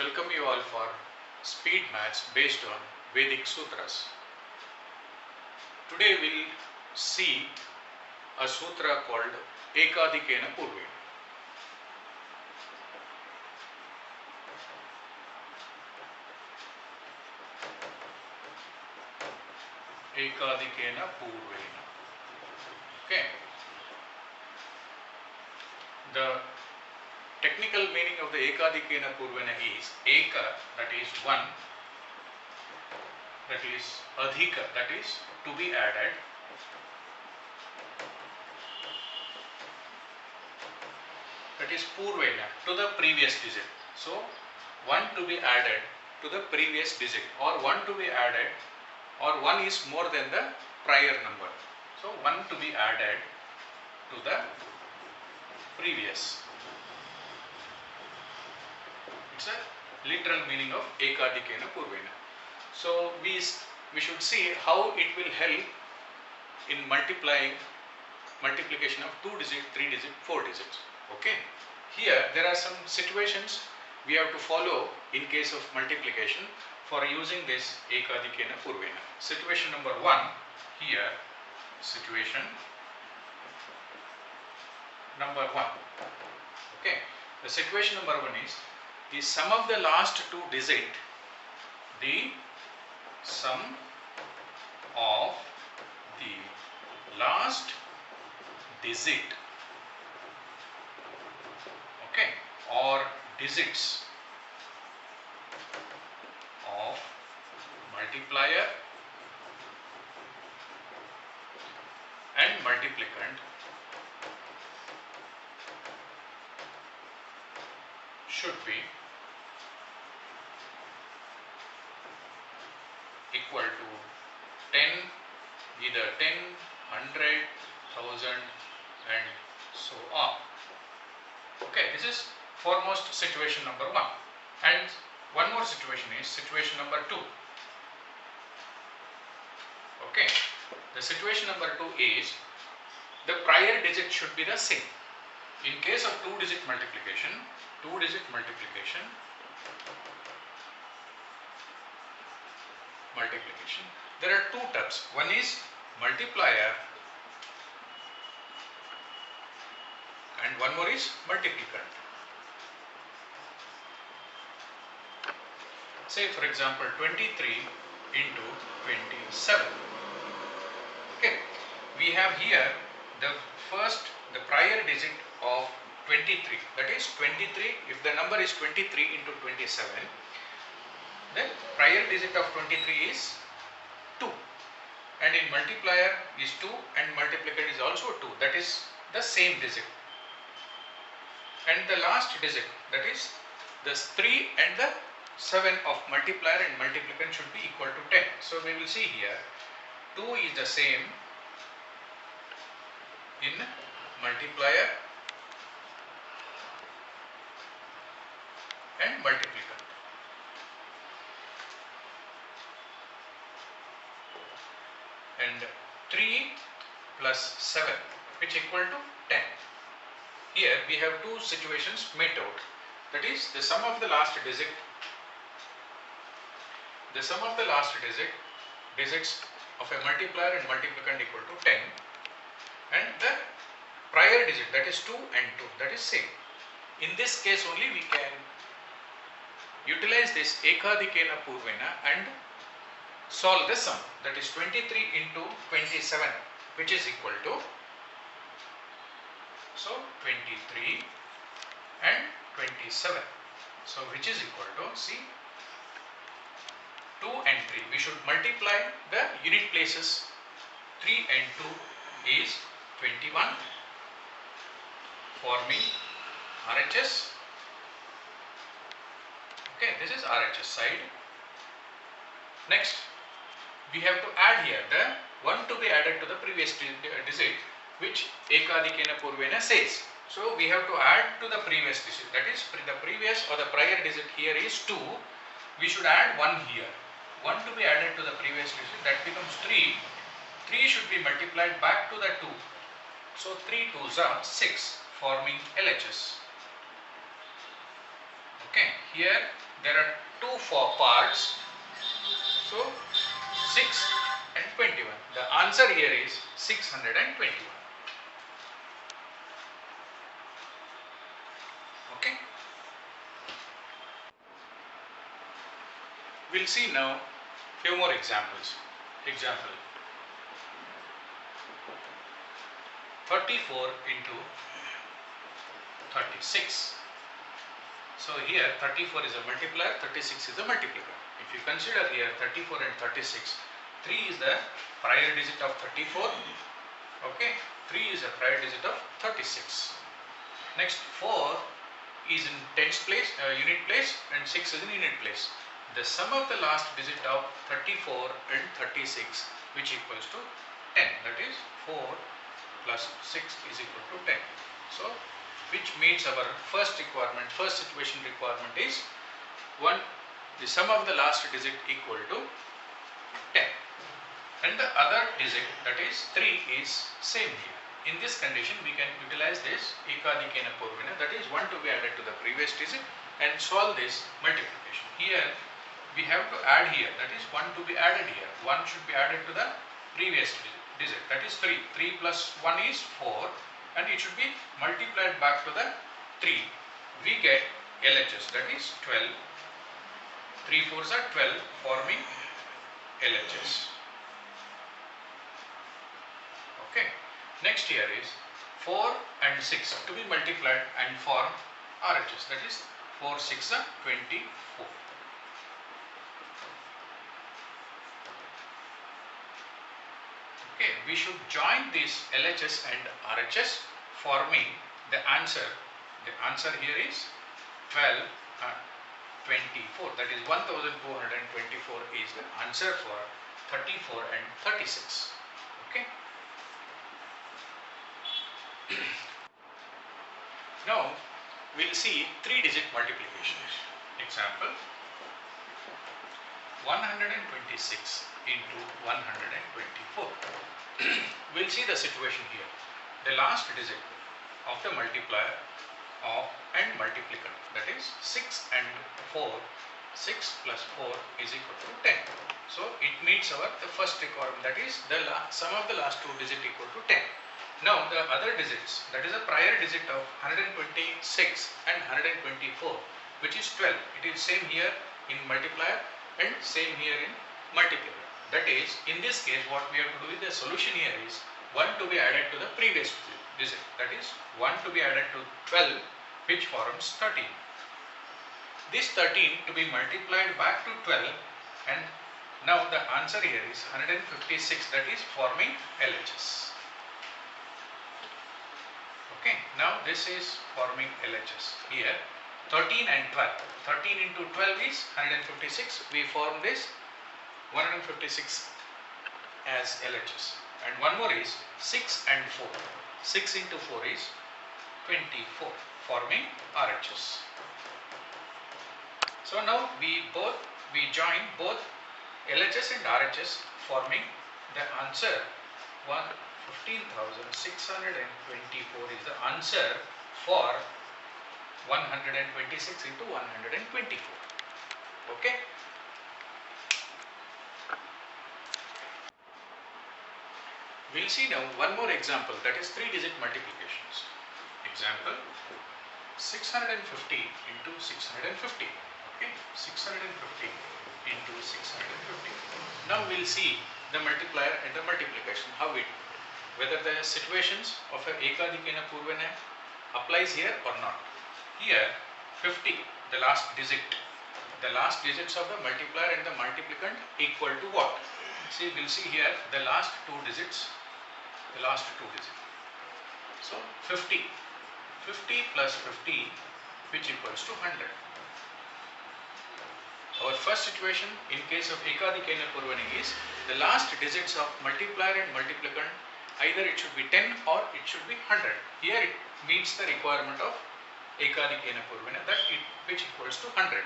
welcome you all for Speed Maths based on Vedic Sutras. Today we'll see a sutra called Ekadikena Purve. Ekadikena Purvena. Okay. The technical meaning of the Ekadikena Purvena is Eka, that is one, that is Adhika, that is to be added, that is Purvena, to the previous digit. So 1 to be added to the previous digit, or 1 to be added, or 1 is more than the prior number. So 1 to be added to the previous. It's a literal meaning of Ekadikena Purvena. So we should see how it will help in multiplication of 2 digit, 3 digit, 4 digits. Okay. Here there are some situations we have to follow in case of multiplication for using this Ekadikena Purvena. Situation number 1 here, situation number 1. Okay. The situation number 1 is the sum of the last 2 digit, the sum of the last digit, okay, or digits of multiplier and multiplicand should be equal to 10, either 10, 100, 1000 and so on. Okay, this is foremost situation number 1. And one more situation is situation number 2. Okay, the situation number 2 is the prior digit should be the same. In case of 2 digit multiplication, there are 2 terms. One is multiplier and one more is multiplicand. Say for example 23 into 27. Okay, we have here the prior digit of 23, that is 23. If the number is 23 into 27, then prior digit of 23 is 2, and in multiplier is 2 and multiplicand is also 2, that is the same digit, and the last digit, that is the 3 and the 7 of multiplier and multiplicand should be equal to 10. So we will see here 2 is the same in multiplier and multiplicand. And 3 plus 7, which equal to 10. Here we have 2 situations made out. That is the sum of the last digit, digits of a multiplier and multiplicand equal to 10, and the prior digit, that is 2 and 2, that is same. In this case only we can utilize this Ekadikena Purvena and solve the sum, that is 23 into 27, which is equal to, so 23 and 27, so which is equal to, see, 2 and 3. We should multiply the unit places. 3 and 2 is 21, forming RHS. Okay, this is RHS side. Next, we have to add here the 1 to be added to the previous digit, which Ekadikena Purvena says. So we have to add to the previous digit, that is the previous or the prior digit here is 2. We should add 1 here. 1 to be added to the previous digit, that becomes 3. 3 should be multiplied back to the 2. So 3 2s are 6, forming LHS. Okay, here there are two four parts. So 6 and 21. The answer here is 621. Okay. We'll see now few more examples. Example 34 into 36. So here 34 is a multiplier, 36 is a multiplier. If you consider here 34 and 36, 3 is the prior digit of 34. Okay, 3 is a prior digit of 36. Next 4 is in tens place, unit place, and 6 is in unit place. The sum of the last digit of 34 and 36, which equals to 10. That is 4 plus 6 is equal to 10. So which meets our first requirement, first situation requirement is the sum of the last digit equal to 10. And the other digit, that is 3, is same here. In this condition we can utilize this ekadikena purvena, that is 1 to be added to the previous digit, and solve this multiplication. Here we have to add here, that is 1 to be added here. 1 should be added to the previous digit, that is 3. 3 plus 1 is 4, and it should be multiplied back to the 3. We get LHS, that is 12. 3 4s are 12, forming LHS. Okay. Next here is 4 and 6 to be multiplied and form RHS, that is 4 6 are 24. Okay, we should join this LHS and RHS, forming the answer. The answer here is 12 24. That is 1424 is the answer for 34 and 36. Okay. Now we'll see 3-digit multiplications. Example 126 into 124. We'll see the situation here. The last digit of the multiplier of and multiplicand, that is 6 and 4. 6 plus 4 is equal to 10. So it meets our the first requirement, that is the sum of the last two digits equal to 10. Now the other digits, that is a prior digit of 126 and 124, which is 12. It is same here in multiplier and same here in multiplier. That is, in this case what we have to do with the solution here is 1 to be added to the previous digit, that is 1 to be added to 12, which forms 13. This 13 to be multiplied back to 12, and now the answer here is 156, that is forming LHS. Okay, now this is forming LHS. Here 13 and 12. 13 into 12 is 156. We form this 156 as LHS. And one more is 6 and 4. 6 into 4 is 24, forming RHS. So now we join both LHS and RHS, forming the answer 15,624 is the answer for 126 into 124. Okay. We'll see now one more example, that is 3-digit multiplications. Example 650 into 650. Okay, 650 into 650. Now we'll see the multiplier and the multiplication, how it, whether the situations of a ekadikena purvena applies here or not. Here 50, the last digits of the multiplier and the multiplicand equal to what? See, we'll see here the last two digits. So 50 plus 50, which equals to 100. Our first situation in case of ekadikena purvana is the last digits of multiplier and multiplicand, either it should be 10 or it should be 100. Here it meets the requirement of ekadikena purvana, which equals to 100.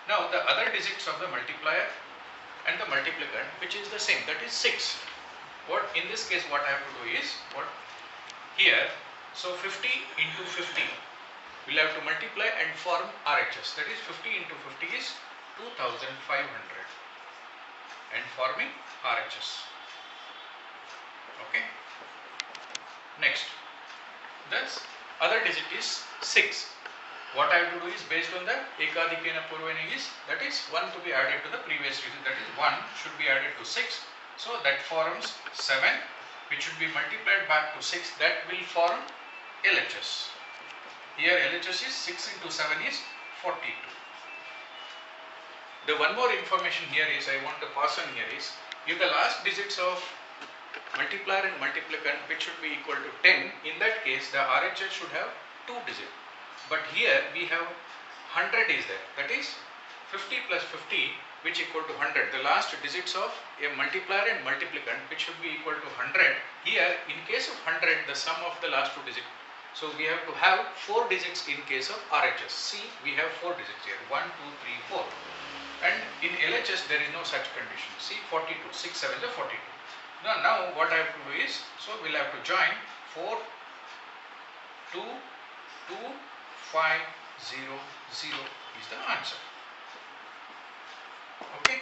Now the other digits of the multiplier and the multiplicand, which is the same, that is 6. What in this case what I have to do is what here, so 50 into 50, we'll have to multiply and form RHS. That is 50 into 50 is 2500 and forming RHS. Okay. Next, thus other digit is 6. What I have to do is based on the Ekadikena Purvena is, that is 1 to be added to the previous digit, that is 1 should be added to 6. So that forms 7, which should be multiplied back to 6, that will form LHS. Here LHS is 6 into 7 is 42. The one more information here is I want to pass on here is, if the last digits of multiplier and multiplicand which should be equal to 10, in that case the RHS should have 2 digits. But here we have 100 is there, that is 50 plus 50 which equal to 100. The last digits of a multiplier and multiplicand which should be equal to 100. Here in case of 100 the sum of the last 2 digits. So we have to have 4 digits in case of RHS. See, we have 4 digits here, 1, 2, 3, 4. And in LHS there is no such condition. See, 42, 6, 7 is 42. Now what I have to do is, so we'll have to join 4, 2, 2, 5, 0, 0 is the answer. Okay.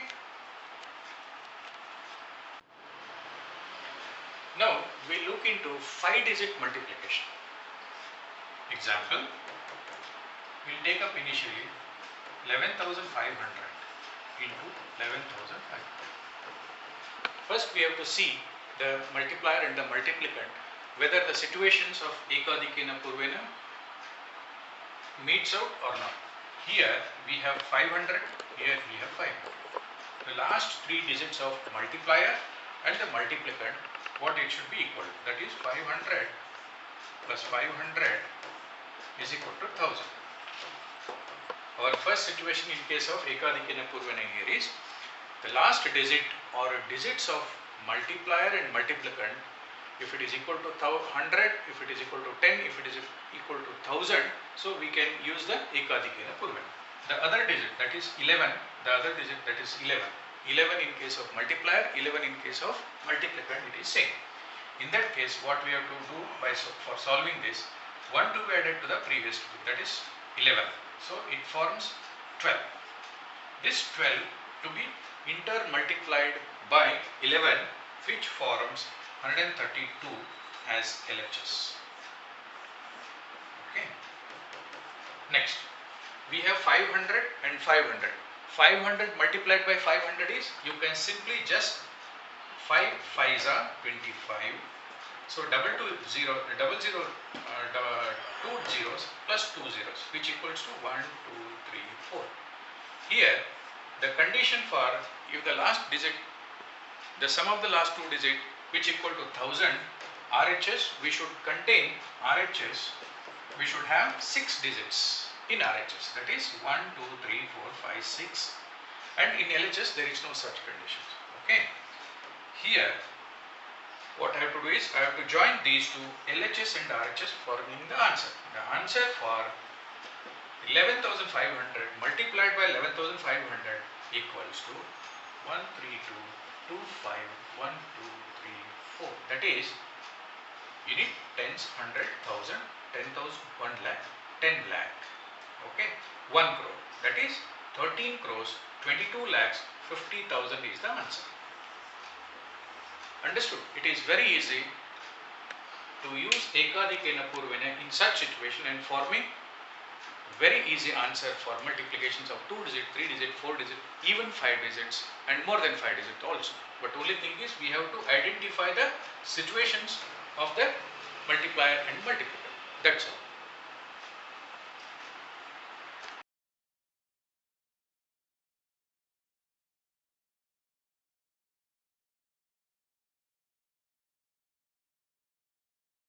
Now we look into 5-digit multiplication. Example, we'll take up initially 11,500 into 11,500. First we have to see the multiplier and the multiplicand, whether the situations of Ekadikena Purvena meets out or not. Here we have 500, here we have 500. The last 3 digits of multiplier and the multiplicand, what it should be equal to, that is 500 plus 500 is equal to 1000. Our first situation in case of Ekadikena Purvena here is, the last digit or digits of multiplier and multiplicand, if it is equal to 100, if it is equal to 10, if it is equal to 1000, so we can use the Ekadikena Purvena. The other digit, that is 11, the other digit, that is 11. 11 in case of multiplier, 11 in case of multiplicand, it is same. In that case, what we have to do for solving this, 1 to be added to the previous digit, that is 11. So it forms 12. This 12 to be intermultiplied by 11, which forms 132 as LHS. Okay. Next, we have 500 and 500. 500 multiplied by 500 is, you can simply just 5 5s are 25. So double 2 0, double 0, 2 zeros plus 2 zeros, which equals to 1, 2, 3, 4. Here, the condition for if the last digit, the sum of the last 2 digit which equal to 1000, RHS, we should contain RHS, we should have 6 digits in RHS, that is 1, 2, 3, 4, 5, 6, and in LHS there is no such conditions. Okay. Here, what I have to do is, I have to join these two, LHS and RHS, forming the answer. The answer for 11,500 multiplied by 11,500 equals to 132, 25, 1, 2, 3, 4. That is, you need tens, 100, 1000, 10,000, 1 lakh, 10 lakh. Okay, 1 crore. That is 13 crores, 22 lakhs, 50,000 is the answer. Understood? It is very easy to use Ekadikena Purvena in such situation and forming very easy answer for multiplications of 2 digit, 3 digit, 4 digit, even 5 digits and more than 5 digit also. But only thing is, we have to identify the situations of the multiplier and multiplier. That's all.